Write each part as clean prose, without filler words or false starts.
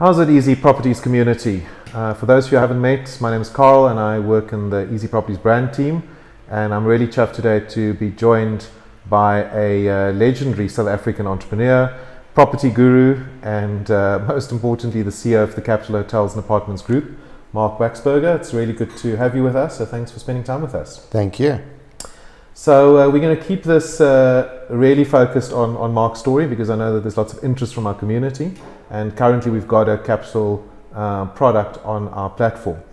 How's it, EasyProperties community? For those of you who haven't met, my name is Carl and I work in the EasyProperties brand team, and I'm really chuffed today to be joined by a legendary South African entrepreneur, property guru, and most importantly the CEO of the Capital Hotels and Apartments Group, Marc Wachsberger. It's really good to have you with us, so thanks for spending time with us. Thank you. So we're going to keep this really focused on Marc's story, because I know that there's lots of interest from our community, and currently we've got a Capital product on our platform.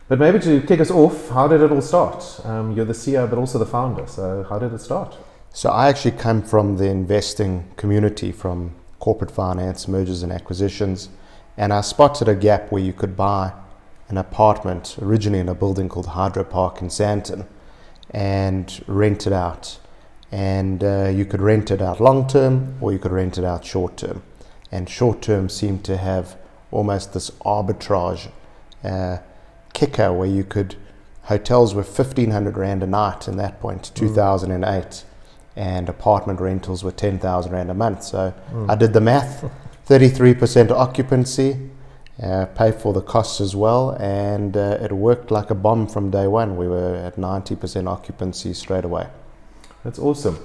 But maybe to kick us off, how did it all start? You're the CEO but also the founder, so how did it start? So I actually come from the investing community, from corporate finance, mergers and acquisitions, and I spotted a gap where you could buy an apartment originally in a building called Hydro Park in Sandton and rent it out. And you could rent it out long term or you could rent it out short term. And short term seemed to have almost this arbitrage kicker where you could, hotels were 1,500 Rand a night in that point, 2008, and apartment rentals were 10,000 Rand a month. So I did the math, 33% occupancy, pay for the costs as well, and it worked like a bomb from day one. We were at 90% occupancy straight away. That's awesome.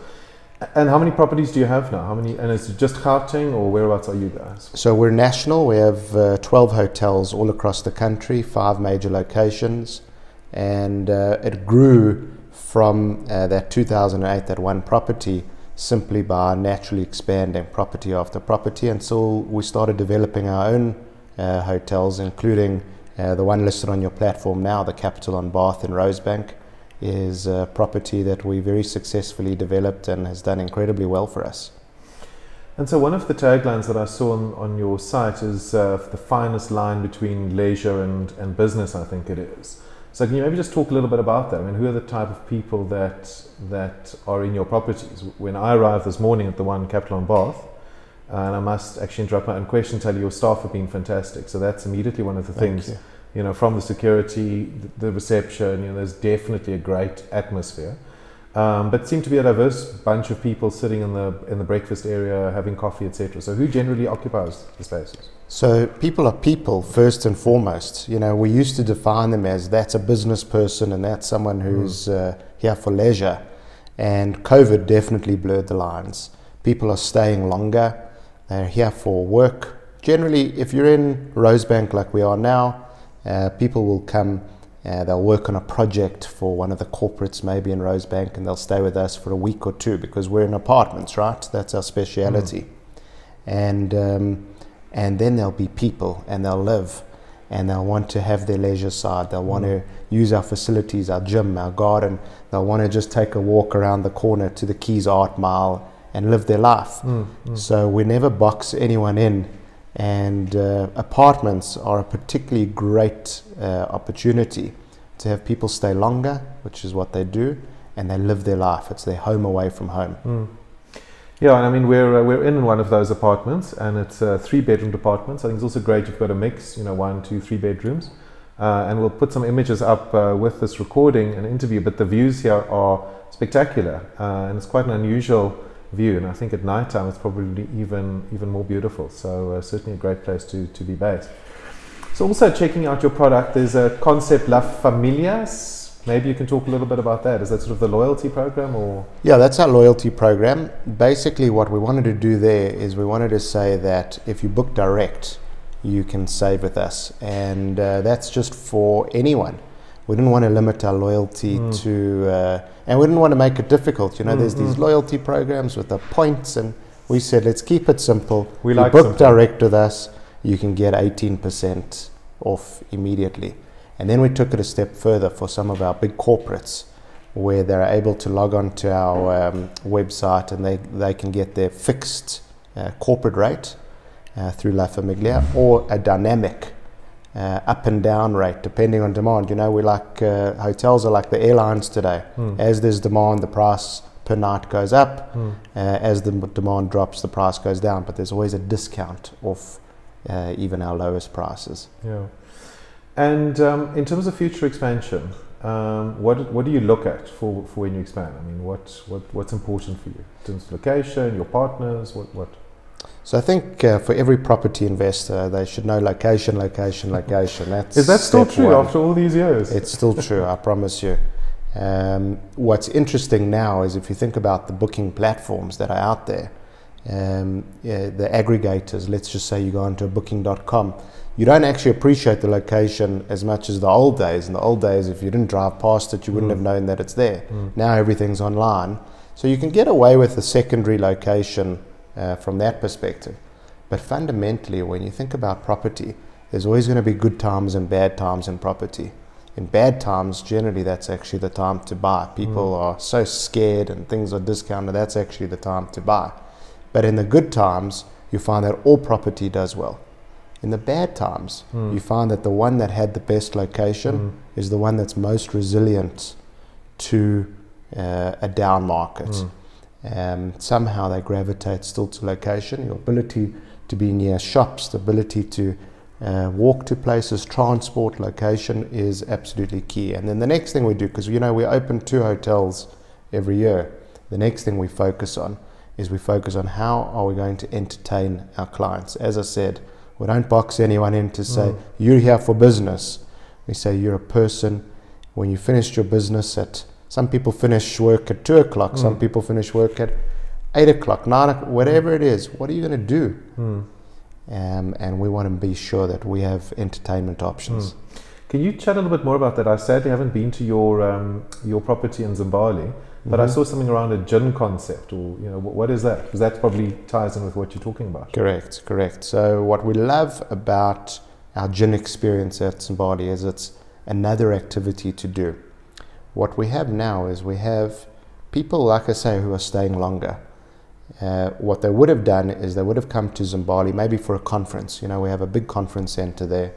And how many properties do you have now? How many? And is it just Gauteng, or whereabouts are you guys? So we're national. We have 12 hotels all across the country, 5 major locations, and it grew from that 2008, that one property, simply by naturally expanding property after property until we started developing our own hotels, including the one listed on your platform now, the Capital on Bath in Rosebank, is a property that we very successfully developed and has done incredibly well for us. And so one of the taglines that I saw on your site is the finest line between leisure and business, I think it is. So can you maybe just talk a little bit about that? I mean, who are the type of people that are in your properties? When I arrived this morning at the one Capital on Bath, and I must actually interrupt my own question, tell you your staff have been fantastic. So that's immediately one of the things, you know, from the security, the reception, you know, there's definitely a great atmosphere. But seem to be a diverse bunch of people sitting in the breakfast area, having coffee, etc. So who generally occupies the spaces? So people are people first and foremost. You know, we used to define them as that's a business person and that's someone who's here for leisure. And COVID definitely blurred the lines. People are staying longer. They're here for work. Generally, if you're in Rosebank like we are now, people will come, they'll work on a project for one of the corporates maybe in Rosebank, and they'll stay with us for a week or two because we're in apartments, right? That's our speciality. And then there'll be people, and they'll live, and they'll want to have their leisure side. They'll want to use our facilities, our gym, our garden. They'll want to just take a walk around the corner to the Keys Art Mile and live their life. So we never box anyone in, and apartments are a particularly great opportunity to have people stay longer, which is what they do, and they live their life. It's their home away from home. Yeah, and I mean, we're in one of those apartments, and it's 3-bedroom apartments. I think it's also great you've got a mix, you know, 1, 2, 3 bedrooms. And we'll put some images up with this recording and interview, but the views here are spectacular, and it's quite an unusual view, and I think at night time it's probably even more beautiful. So certainly a great place to be based. So also checking out your product, there's a concept La Familias. Maybe you can talk a little bit about that. Is that sort of the loyalty program, or? Yeah, that's our loyalty program. Basically what we wanted to do there is we wanted to say that if you book direct, you can save with us, and that's just for anyone. We didn't want to limit our loyalty to, and we didn't want to make it difficult. You know, there's these loyalty programs with the points, and we said, let's keep it simple. We like book direct with us, you can get 18% off immediately. And then we took it a step further for some of our big corporates, where they're able to log on to our website, and they can get their fixed corporate rate through La Familia, or a dynamic up and down rate depending on demand. You know, we like hotels are like the airlines today. As there's demand, the price per night goes up. As the demand drops, the price goes down, but there's always a discount off even our lowest prices. Yeah. And in terms of future expansion, what do you look at for when you expand? I mean, what's important for you in terms of location, your partners, what? So I think for every property investor, they should know location, location, location. That's Is that still step true one. after all these years? It's still true, I promise you. What's interesting now is if you think about the booking platforms that are out there, the aggregators, let's just say you go onto booking.com, you don't actually appreciate the location as much as the old days. In the old days, if you didn't drive past it, you wouldn't have known that it's there. Now everything's online. So you can get away with the secondary location from that perspective. But fundamentally, when you think about property, there's always going to be good times and bad times in property. In bad times, generally, that's actually the time to buy. People are so scared and things are discounted, that's actually the time to buy. But in the good times, you find that all property does well. In the bad times, you find that the one that had the best location is the one that's most resilient to a down market. Somehow they gravitate still to location. Your ability to be near shops, the ability to walk to places, transport, location is absolutely key. And then the next thing we do, because we open 2 hotels every year, the next thing we focus on is how are we going to entertain our clients. As I said, we don't box anyone in to say, you're here for business. We say you're a person. When you finished your business some people finish work at 2 o'clock, some people finish work at 8 o'clock, 9 o'clock, whatever it is, what are you going to do? And we want to be sure that we have entertainment options. Can you chat a little bit more about that? I sadly haven't been to your property in Zimbabwe, but I saw something around a gin concept, or what is that? Because that probably ties in with what you're talking about. Correct. So what we love about our gin experience at Zimbabwe is it's another activity to do. What we have now is we have people, like I say, who are staying longer. What they would have done is they would have come to Zimbabwe maybe for a conference. We have a big conference center there.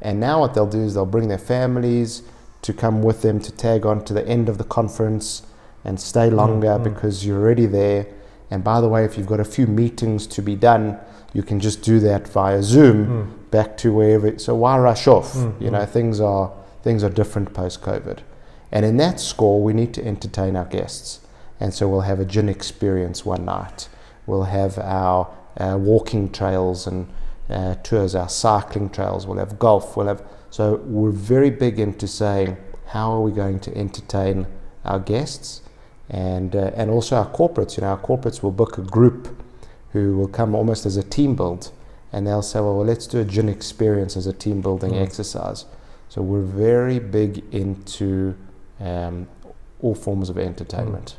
And now what they'll do is they'll bring their families to come with them to tag on to the end of the conference and stay longer because you're already there. And by the way, if you've got a few meetings to be done, you can just do that via Zoom back to wherever. So why rush off? Things are different post-COVID. And in that score, we need to entertain our guests. And so we'll have a gin experience one night. We'll have our walking trails and tours, our cycling trails. We'll have golf. So we're very big into saying, how are we going to entertain our guests? And also our corporates. Our corporates will book a group who will come almost as a team build. And they'll say, well, let's do a gin experience as a team building exercise. So we're very big into all forms of entertainment.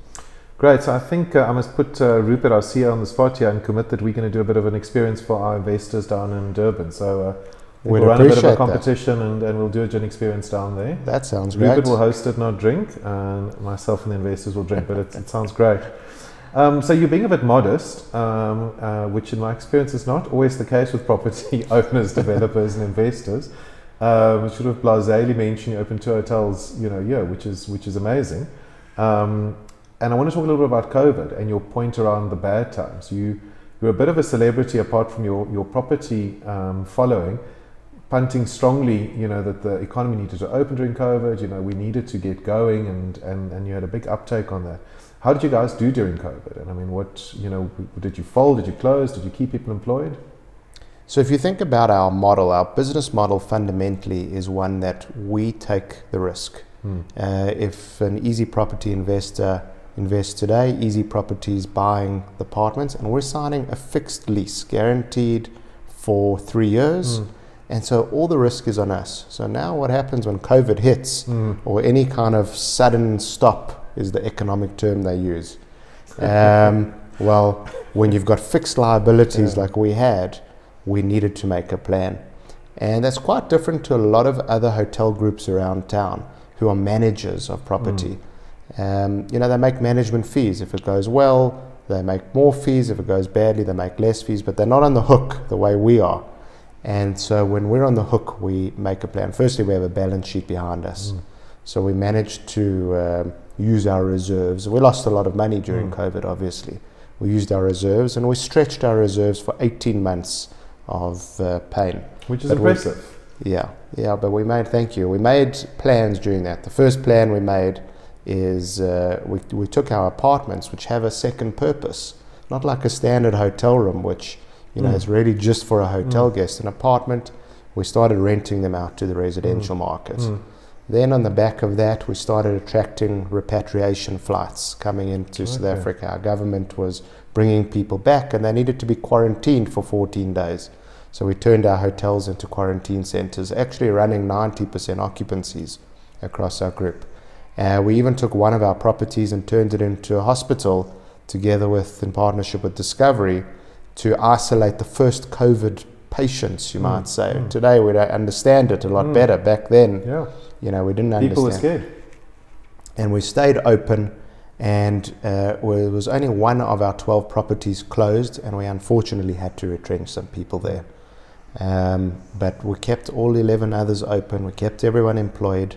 Great. So I think I must put Rupert, our CEO, on the spot here and commit that we're going to do a bit of an experience for our investors down in Durban. So we'll run a bit of a competition and we'll do a gin experience down there. That sounds great. Rupert will host it, not drink, and myself and the investors will drink, but it sounds great. So you're being a bit modest, which in my experience is not always the case with property owners, developers and investors. Sort of blasely mention you open 2 hotels, which is amazing. And I want to talk a little bit about COVID and your point around the bad times. You're a bit of a celebrity apart from your property following, punting strongly, that the economy needed to open during COVID. We needed to get going, and you had a big uptake on that. How did you guys do during COVID? And I mean, did you fold? Did you close? Did you keep people employed? So if you think about our model, our business model fundamentally is one that we take the risk. If an EasyProperty investor invests today, EasyProperties buying the apartments, and we're signing a fixed lease, guaranteed for 3 years. And so all the risk is on us. So now what happens when COVID hits or any kind of sudden stop is the economic term they use. Well, when you've got fixed liabilities like we had, we needed to make a plan. And that's quite different to a lot of other hotel groups around town who are managers of property. They make management fees. If it goes well, they make more fees. If it goes badly, they make less fees, but they're not on the hook the way we are. And so when we're on the hook, we make a plan. Firstly, we have a balance sheet behind us. So we managed to use our reserves. We lost a lot of money during COVID, obviously. We used our reserves and we stretched our reserves for 18 months of pain. Which is impressive. But we made plans during that. The first plan we made is we took our apartments, which have a second purpose. not like a standard hotel room, which is really just for a hotel guest. An apartment, we started renting them out to the residential market. Then on the back of that, we started attracting repatriation flights coming into South Africa. Our government was bringing people back, and they needed to be quarantined for 14 days. So we turned our hotels into quarantine centers, actually running 90% occupancies across our group. We even took one of our properties and turned it into a hospital together with, in partnership with Discovery, to isolate the first COVID patients, you might say. Today we don't understand it a lot better. Back then, we didn't understand. People were scared. And we stayed open, and it was only one of our 12 properties closed, and we unfortunately had to retrench some people there. But we kept all 11 others open, we kept everyone employed,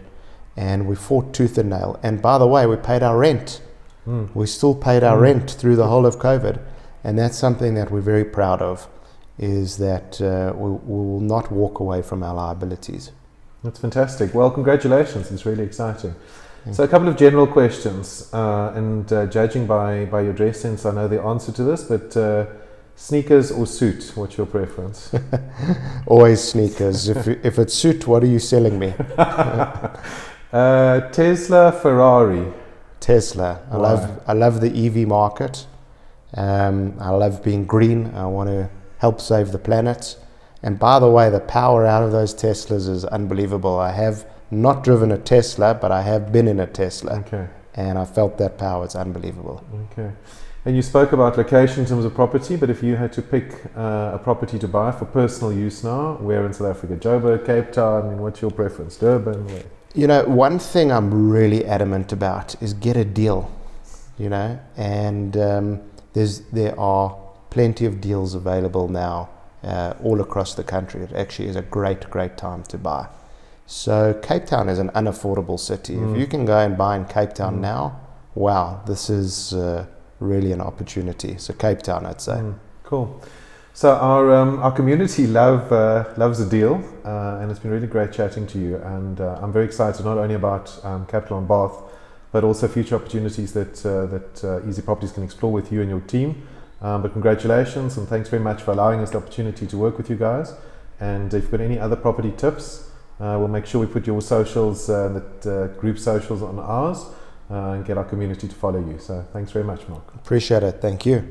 and we fought tooth and nail. And by the way, we paid our rent. We still paid our rent through the whole of COVID. And that's something that we're very proud of, is that we will not walk away from our liabilities. That's fantastic. Well, congratulations. It's really exciting. So a couple of general questions, and judging by your dress sense, I know the answer to this, but sneakers or suit, what's your preference? Always sneakers. If it's suit, what are you selling me? Tesla, Ferrari? Tesla. I love the EV market. I love being green. I want to help save the planet. And by the way, the power out of those Teslas is unbelievable. I have not driven a Tesla, but I have been in a Tesla. Okay. And I felt that power. It's unbelievable. Okay. And you spoke about location in terms of property, but if you had to pick a property to buy for personal use now, where in South Africa? Joburg, Cape Town? I mean, what's your preference? Durban? Where? One thing I'm really adamant about is get a deal, and there are plenty of deals available now all across the country. It actually is a great time to buy. So Cape Town is an unaffordable city. If you can go and buy in Cape Town now, wow, this is really an opportunity. So Cape Town, I'd say. Cool. So our community loves a deal, and it's been really great chatting to you. And I'm very excited not only about Capital on Bath, but also future opportunities that EasyProperties can explore with you and your team. But congratulations, and thanks very much for allowing us the opportunity to work with you guys. And if you've got any other property tips, we'll make sure we put your socials, group socials on ours, and get our community to follow you. So thanks very much, Marc. Appreciate it. Thank you.